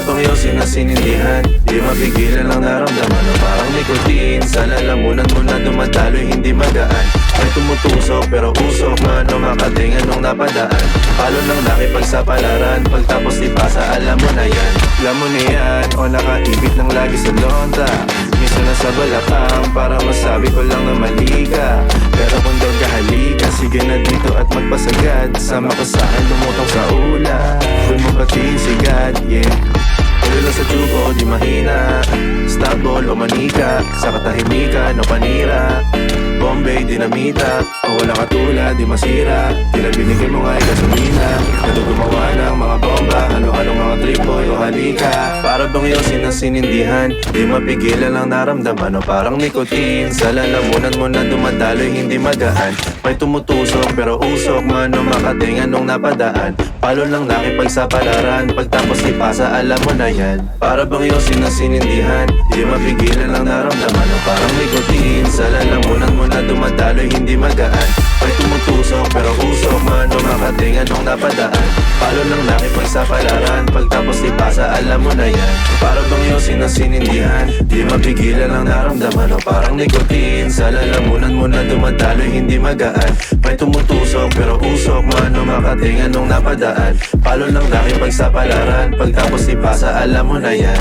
Para bang yosin na sinindihan, di mapigilan ang naramdaman o parang nikotin. Sa lalamunan mo na dumadaloy hindi magaan. May tumutusok pero usok man o makatingan nung napadaan. Palo ng nakipagsapalaran, pagtapos ipasa alam mo na yan. Alam mo na yan o nakaibig ng lagi sa lonta. Minsan nasa balakang para masabi ko lang na mali ka. Pero kung doon ka halika, sige na dito at magpasagad. Sama ko saan lumutang sa ula, doon mo patiin sigad, yeah. Ulo sa tubo o di mahina, snapball o manika, sa katahimikan o panira, Bombay, dinamita, o wala katulad, di masira. Tila binigay mo nga ay gasolina, natugumawa ng mga bomba, ano-anong mga trip boy o halika. Para bang yosin ang sinindihan, di mapigilan ang naramdaman o parang nikotin. Sa lalamunan mo na dumadaloy hindi magaan. May tumutusok pero usok man o makatingan nung napadaan. Palo lang nakipagsapalaran, pagtapos ipasa alam mo na yan. Para bang yosin ang sinindihan, di mapigilan ang naramdaman o parang nikotin. Sa lalamunan mo na dumadaloy hindi magaan. May tumutusok pero usok man o makatingan nung napadaan. Palo lang nakipagsapalaran, pagtapos ipasa alam mo na yan. Para bang yosin ang sinindihan, di mapigilan ang naramdaman o parang nikotin. Sa lalamunan mo na dumadaloy hindi magaan. May tumutusok pero usok man o makatingan nung napadaan. Palo lang nakipagsapalaran, pagtapos ipasa alam mo na yan.